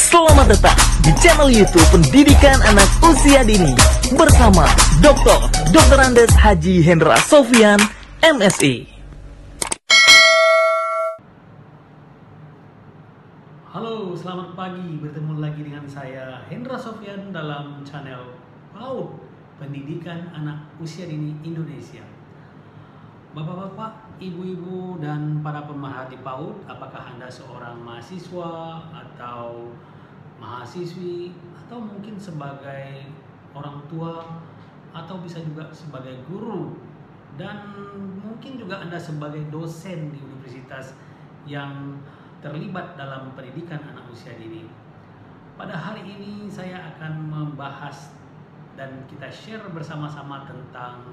Selamat datang di channel YouTube Pendidikan Anak Usia Dini bersama Dr. Andes Haji Hendra Sofyan, MSI. Halo, selamat pagi. Bertemu lagi dengan saya Hendra Sofyan dalam channel PAUD Pendidikan Anak Usia Dini Indonesia. Bapak-bapak, ibu-ibu, dan para pemerhati PAUD, apakah Anda seorang mahasiswa atau mahasiswi, atau mungkin sebagai orang tua, atau bisa juga sebagai guru, dan mungkin juga Anda sebagai dosen di universitas yang terlibat dalam pendidikan anak usia dini. Pada hari ini saya akan membahas dan kita share bersama-sama tentang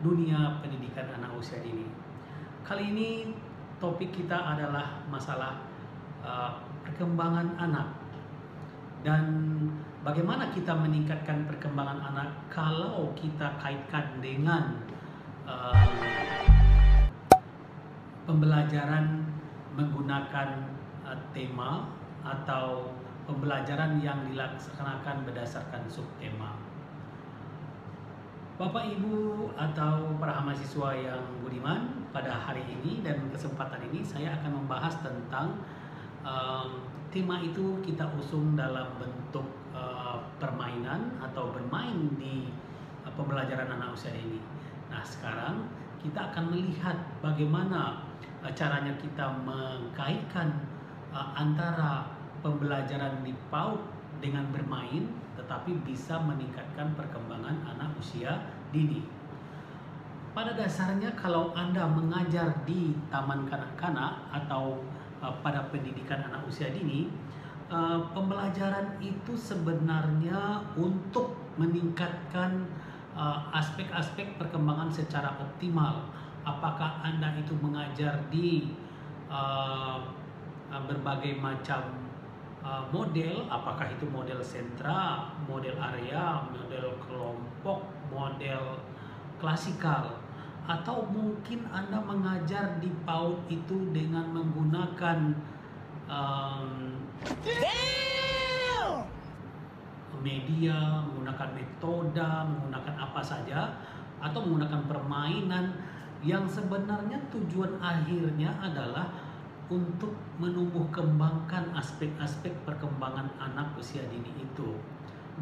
dunia pendidikan anak usia dini. Kali ini topik kita adalah masalah perkembangan anak dan bagaimana kita meningkatkan perkembangan anak kalau kita kaitkan dengan pembelajaran menggunakan tema atau pembelajaran yang dilaksanakan berdasarkan subtema. Bapak, Ibu, atau para mahasiswa yang budiman, pada hari ini dan kesempatan ini saya akan membahas tentang tema itu kita usung dalam bentuk permainan atau bermain di pembelajaran anak usia dini. Nah, sekarang kita akan melihat bagaimana caranya kita mengkaitkan antara pembelajaran di PAUD dengan bermain, tetapi bisa meningkatkan perkembangan anak usia dini. Pada dasarnya kalau Anda mengajar di taman kanak-kanak atau pada pendidikan anak usia dini, pembelajaran itu sebenarnya untuk meningkatkan aspek-aspek perkembangan secara optimal. Apakah Anda itu mengajar di berbagai macam model, apakah itu model sentra, model area, model kelompok, model klasikal, atau mungkin Anda mengajar di PAUD itu dengan menggunakan media, menggunakan metode, menggunakan apa saja, atau menggunakan permainan yang sebenarnya tujuan akhirnya adalah untuk menumbuh kembangkan aspek-aspek perkembangan anak usia dini itu.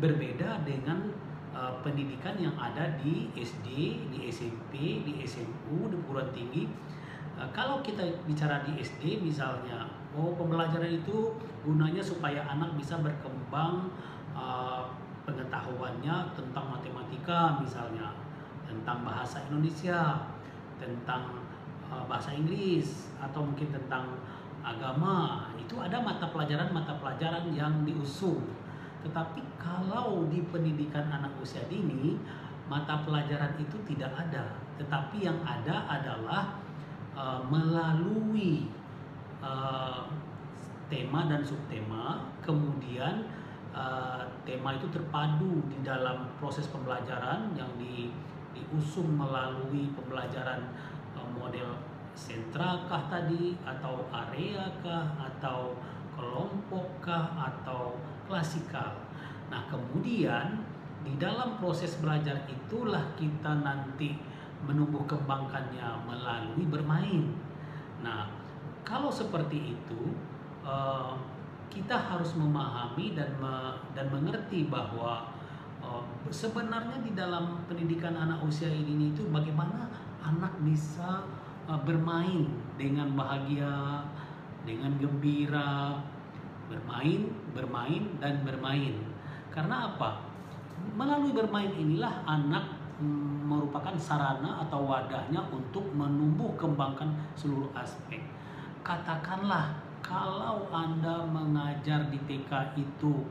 Berbeda dengan pendidikan yang ada di SD, di SMP, di SMU, di perguruan tinggi. Kalau kita bicara di SD misalnya, pembelajaran itu gunanya supaya anak bisa berkembang pengetahuannya tentang matematika misalnya, tentang bahasa Indonesia, tentang bahasa Inggris, atau mungkin tentang agama. Itu ada mata pelajaran yang diusung. Tetapi kalau di pendidikan anak usia dini, mata pelajaran itu tidak ada. Tetapi yang ada adalah melalui tema dan subtema, kemudian tema itu terpadu di dalam proses pembelajaran yang diusung melalui pembelajaran model sentra kah tadi, atau area kah, atau kelompok kah, atau klasikal. Nah, kemudian di dalam proses belajar itulah kita nanti menumbuh kembangkannya melalui bermain. Nah, kalau seperti itu kita harus memahami dan mengerti bahwa sebenarnya di dalam pendidikan anak usia dini itu bagaimana anak bisa bermain dengan bahagia, dengan gembira, bermain dan bermain. Karena apa? Melalui bermain inilah anak merupakan sarana atau wadahnya untuk menumbuh kembangkan seluruh aspek. Katakanlah kalau Anda mengajar di TK itu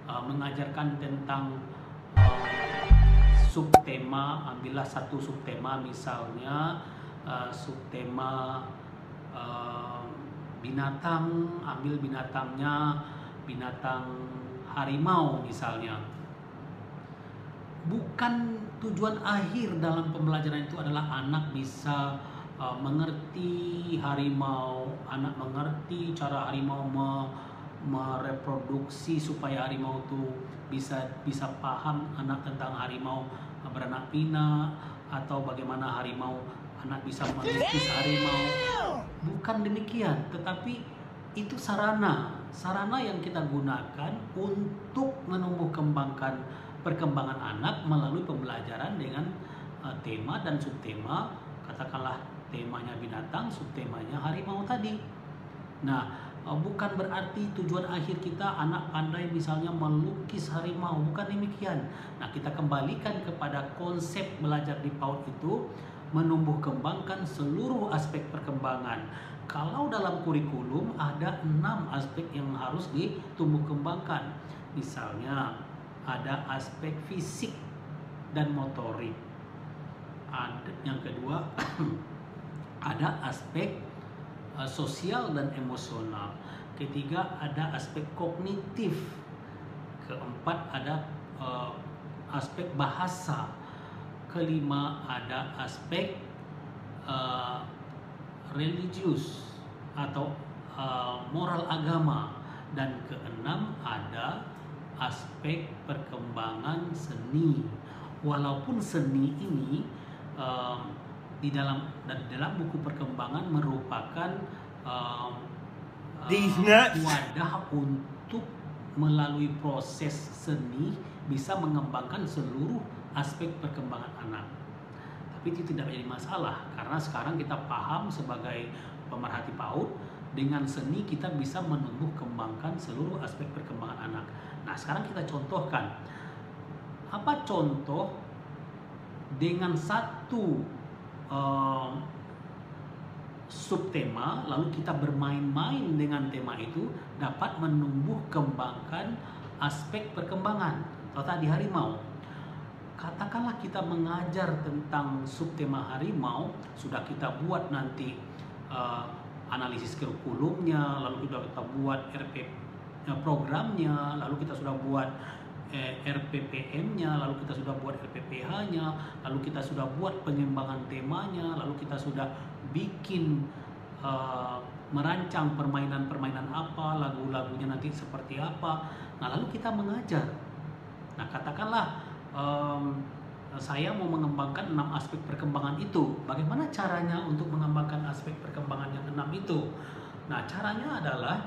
mengajarkan tentang subtema, ambillah satu subtema misalnya subtema binatang, ambil binatangnya binatang harimau misalnya. Bukan tujuan akhir dalam pembelajaran itu adalah anak bisa mengerti harimau, anak mengerti cara harimau mereproduksi supaya harimau itu bisa paham anak tentang harimau beranak pinak, atau bagaimana anak bisa melukis harimau. Bukan demikian, tetapi itu sarana yang kita gunakan untuk menumbuh kembangkan perkembangan anak melalui pembelajaran dengan tema dan subtema. Katakanlah temanya binatang, subtemanya harimau tadi. Nah, bukan berarti tujuan akhir kita anak pandai misalnya melukis harimau, bukan demikian. Nah, kita kembalikan kepada konsep belajar di PAUD itu menumbuh kembangkan seluruh aspek perkembangan. Kalau dalam kurikulum ada 6 aspek yang harus ditumbuh kembangkan. Misalnya ada aspek fisik dan motorik. Yang kedua ada aspek sosial dan emosional. Ketiga ada aspek kognitif. Keempat ada aspek bahasa. Kelima ada aspek religius atau moral agama. Dan keenam ada aspek perkembangan seni. Walaupun seni ini di dalam buku perkembangan merupakan wadah untuk melalui proses seni bisa mengembangkan seluruh aspek perkembangan anak. Tapi itu tidak menjadi masalah karena sekarang kita paham sebagai pemerhati PAUD, dengan seni kita bisa menumbuh kembangkan seluruh aspek perkembangan anak. Nah, sekarang kita contohkan. Apa contoh dengan satu subtema, lalu kita bermain-main dengan tema itu dapat menumbuh kembangkan aspek perkembangan. Atau tadi harimau. Katakanlah kita mengajar tentang subtema harimau, sudah kita buat nanti analisis kurikulumnya, lalu kita buat programnya, lalu kita sudah buat RPPM-nya, lalu kita sudah buat RPPH-nya, lalu kita sudah buat pengembangan temanya, lalu kita sudah bikin merancang permainan-permainan apa, lagu-lagunya nanti seperti apa. Nah, lalu kita mengajar. Nah, katakanlah saya mau mengembangkan 6 aspek perkembangan itu. Bagaimana caranya untuk mengembangkan aspek perkembangan yang 6 itu? Nah, caranya adalah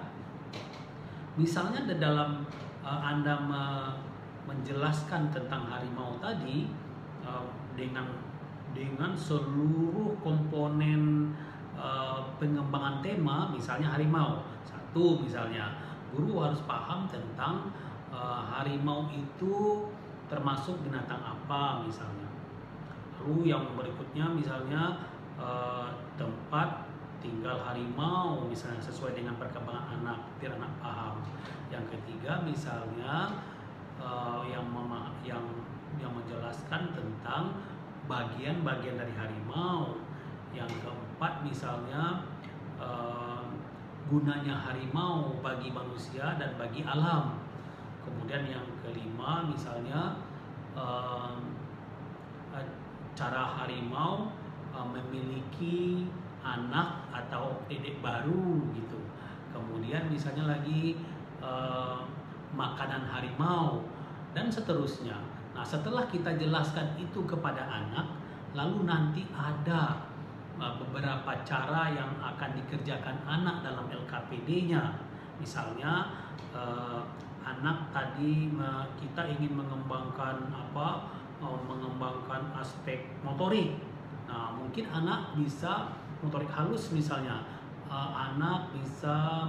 misalnya di dalam Anda menjelaskan tentang harimau tadi dengan seluruh komponen pengembangan tema, misalnya harimau. Satu, misalnya guru harus paham tentang harimau itu termasuk binatang apa misalnya. Lalu yang berikutnya misalnya tempat tinggal harimau misalnya sesuai dengan perkembangan anak, biar anak paham. Yang ketiga misalnya yang menjelaskan tentang bagian-bagian dari harimau. Yang keempat misalnya gunanya harimau bagi manusia dan bagi alam. Kemudian yang kelima misalnya cara harimau memiliki anak atau dedek baru gitu. Kemudian misalnya lagi makanan harimau dan seterusnya. Nah, setelah kita jelaskan itu kepada anak, lalu nanti ada beberapa cara yang akan dikerjakan anak dalam LKPD-nya. Misalnya anak tadi kita ingin mengembangkan mengembangkan aspek motorik. Nah, mungkin anak bisa motorik halus misalnya. Anak bisa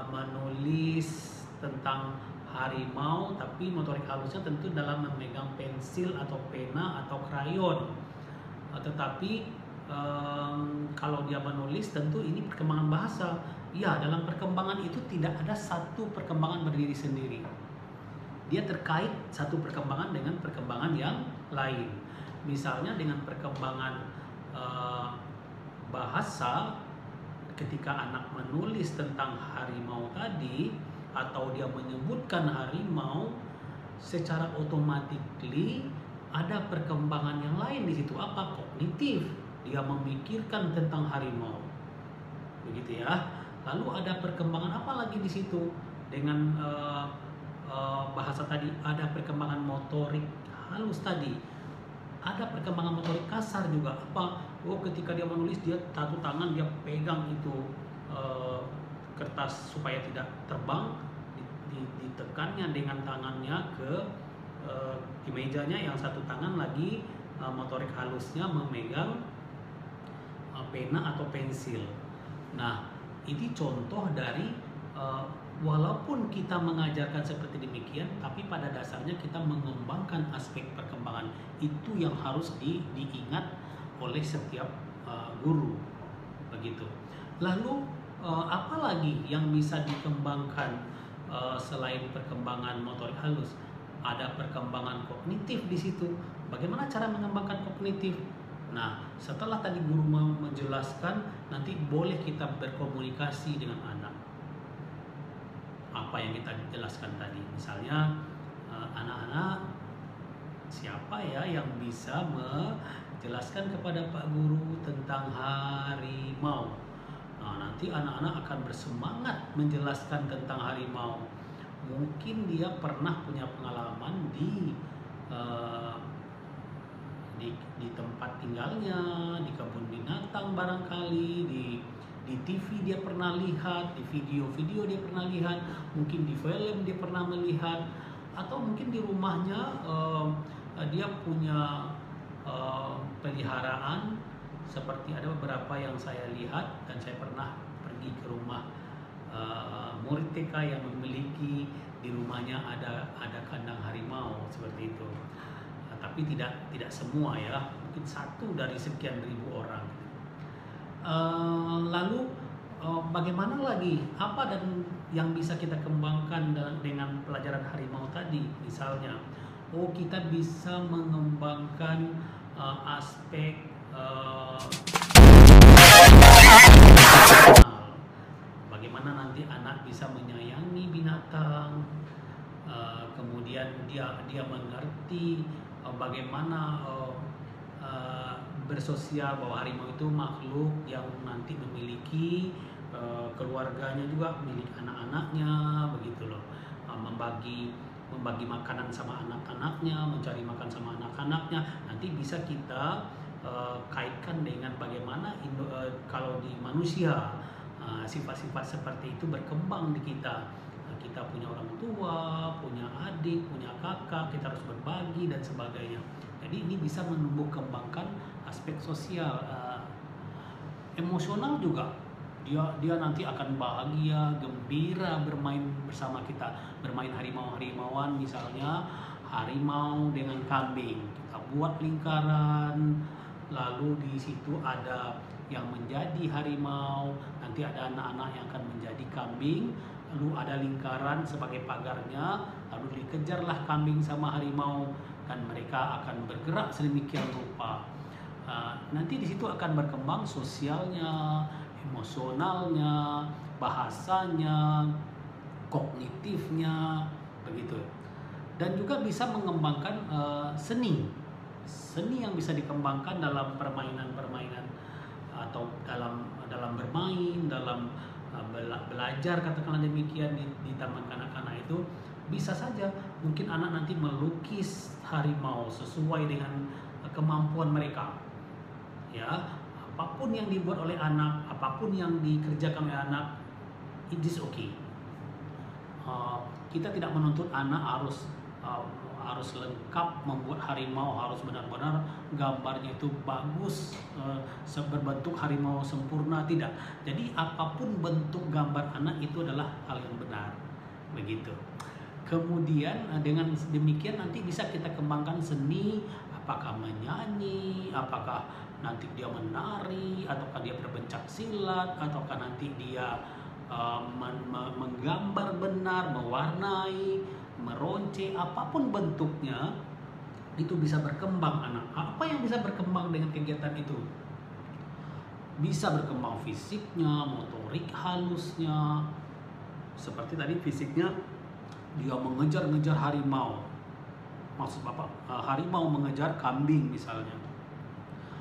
menulis tentang harimau, tapi motorik halusnya tentu dalam memegang pensil atau pena atau krayon. Tetapi kalau dia menulis tentu ini perkembangan bahasa. Ya, dalam perkembangan itu tidak ada satu perkembangan berdiri sendiri. Dia terkait satu perkembangan dengan perkembangan yang lain. Misalnya dengan perkembangan bahasa, ketika anak menulis tentang harimau tadi atau dia menyebutkan harimau, secara otomatis ada perkembangan yang lain di situ. Apa? Kognitif. Dia memikirkan tentang harimau. Begitu ya. Lalu ada perkembangan apa lagi di situ dengan bahasa tadi, ada perkembangan motorik halus tadi, ada perkembangan motorik kasar juga. Apa? Oh, ketika dia menulis, dia satu tangan dia pegang itu kertas supaya tidak terbang, ditekannya dengan tangannya ke mejanya, yang satu tangan lagi motorik halusnya memegang pena atau pensil. Nah, ini contoh dari walaupun kita mengajarkan seperti demikian, tapi pada dasarnya kita mengembangkan aspek perkembangan itu yang harus diingat oleh setiap guru, begitu. Lalu apa lagi yang bisa dikembangkan selain perkembangan motorik halus? Ada perkembangan kognitif di situ. Bagaimana cara mengembangkan kognitif? Nah, setelah tadi guru menjelaskan, nanti boleh kita berkomunikasi dengan anak. Apa yang kita jelaskan tadi, misalnya anak-anak, siapa ya yang bisa menjelaskan kepada Pak Guru tentang harimau? Nah, nanti anak-anak akan bersemangat menjelaskan tentang harimau. Mungkin dia pernah punya pengalaman di tempat tinggalnya, di kebun binatang barangkali, di TV dia pernah lihat, di video-video dia pernah lihat, mungkin di film dia pernah melihat, atau mungkin di rumahnya dia punya peliharaan. Seperti ada beberapa yang saya lihat, dan saya pernah pergi ke rumah murid TK yang memiliki di rumahnya ada kandang harimau seperti itu. Tapi tidak semua ya, mungkin 1 dari sekian ribu orang. Lalu bagaimana lagi, apa dan yang bisa kita kembangkan dengan pelajaran harimau tadi? Misalnya, kita bisa mengembangkan aspek bagaimana nanti anak bisa menyayangi binatang, kemudian dia mengerti bagaimana bersosial, bahwa harimau itu makhluk yang nanti memiliki keluarganya juga, memiliki anak-anaknya, begitu loh. Membagi makanan sama anak-anaknya, mencari makan sama anak-anaknya. Nanti bisa kita kaitkan dengan bagaimana kalau di manusia sifat-sifat seperti itu berkembang di kita. Kita punya orang tua, punya adik, punya kakak, kita harus berbagi dan sebagainya. Jadi ini bisa menumbuh kembangkan aspek sosial, emosional juga. Dia nanti akan bahagia, gembira bermain bersama kita, bermain harimau-harimauan, misalnya harimau dengan kambing. Kita buat lingkaran, lalu di situ ada yang menjadi harimau, nanti ada anak-anak yang akan menjadi kambing, lalu ada lingkaran sebagai pagarnya, lalu dikejarlah kambing sama harimau, dan mereka akan bergerak sedemikian rupa. Nanti di situ akan berkembang sosialnya, emosionalnya, bahasanya, kognitifnya, begitu. Dan juga bisa mengembangkan seni yang bisa dikembangkan dalam permainan-permainan, atau dalam bermain, dalam belajar, katakanlah demikian, di taman kanak-kanak itu. Bisa saja mungkin anak nanti melukis harimau sesuai dengan kemampuan mereka, ya. Apapun yang dibuat oleh anak, apapun yang dikerjakan oleh anak, it is okay. Kita tidak menuntut anak harus lengkap membuat harimau, harus benar-benar gambarnya itu bagus, berbentuk harimau sempurna, tidak. Jadi apapun bentuk gambar anak itu adalah hal yang benar, begitu. Kemudian dengan demikian nanti bisa kita kembangkan seni, apakah menyanyi, apakah nanti dia menari, ataukah dia berpencak silat, ataukah nanti dia menggambar benar, mewarnai, meronce, apapun bentuknya, itu bisa berkembang anak. Apa yang bisa berkembang dengan kegiatan itu? Bisa berkembang fisiknya, motorik halusnya. Seperti tadi fisiknya, dia mengejar-ngejar harimau. Maksud Bapak, harimau mengejar kambing misalnya.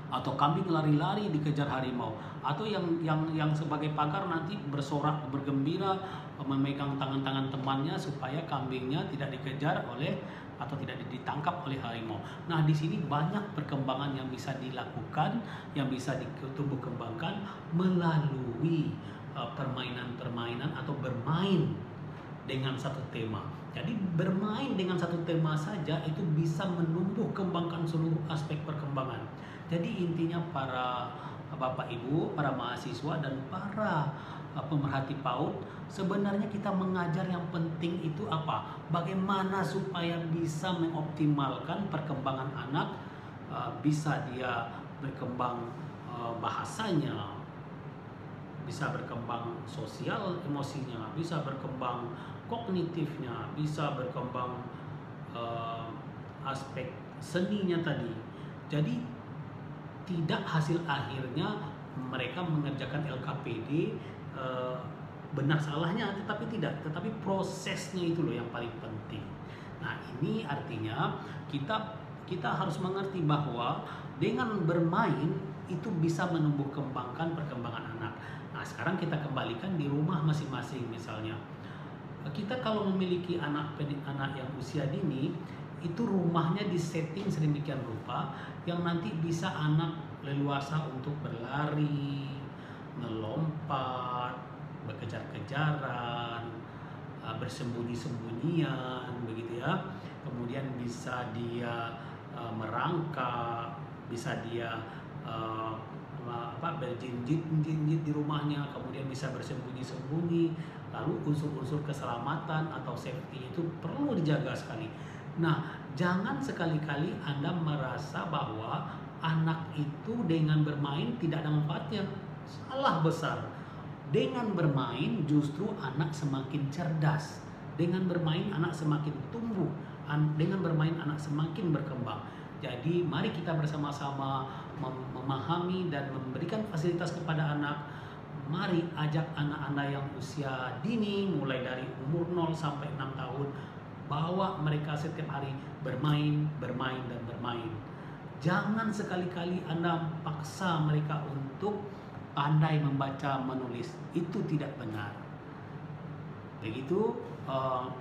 atau kambing lari-lari dikejar harimau, atau yang sebagai pagar nanti bersorak bergembira memegang tangan-tangan temannya supaya kambingnya tidak dikejar oleh atau tidak ditangkap oleh harimau. Nah, di sini banyak perkembangan yang bisa dilakukan, yang bisa ditumbuh kembangkan melalui permainan-permainan atau bermain dengan satu tema. Jadi bermain dengan satu tema saja itu bisa menumbuh kembangkan seluruh aspek perkembangan. Jadi intinya para Bapak Ibu, para mahasiswa dan para pemerhati PAUD, sebenarnya kita mengajar yang penting itu apa? Bagaimana supaya bisa mengoptimalkan perkembangan anak, bisa dia berkembang bahasanya, bisa berkembang sosial emosinya, bisa berkembang kognitifnya, bisa berkembang aspek seninya tadi. Jadi tidak hasil akhirnya mereka mengerjakan LKPD benar salahnya, tetapi prosesnya itu loh yang paling penting. Nah, ini artinya kita harus mengerti bahwa dengan bermain itu bisa menumbuh kembangkan perkembangan anak. Nah, sekarang kita kembalikan di rumah masing-masing. Misalnya kita kalau memiliki anak yang usia dini, itu rumahnya disetting sedemikian rupa yang nanti bisa anak leluasa untuk berlari, melompat, berkejar-kejaran, bersembunyi-sembunyian, begitu ya. Kemudian bisa dia merangkak, bisa dia berjinjit di rumahnya, kemudian bisa bersembunyi-sembunyi. Lalu unsur-unsur keselamatan atau safety itu perlu dijaga sekali. Nah, jangan sekali-kali Anda merasa bahwa anak itu dengan bermain tidak ada manfaatnya. Salah besar. Dengan bermain justru anak semakin cerdas. Dengan bermain anak semakin tumbuh. Dengan bermain anak semakin berkembang. Jadi mari kita bersama-sama memahami dan memberikan fasilitas kepada anak. Mari ajak anak-anak yang usia dini mulai dari umur 0 sampai 6 tahun, bawa mereka setiap hari bermain dan bermain. Jangan sekali-kali Anda paksa mereka untuk pandai membaca menulis. Itu tidak benar. Begitu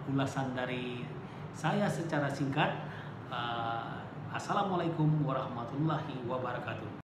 ulasan dari saya secara singkat. Assalamualaikum warahmatullahi wabarakatuh.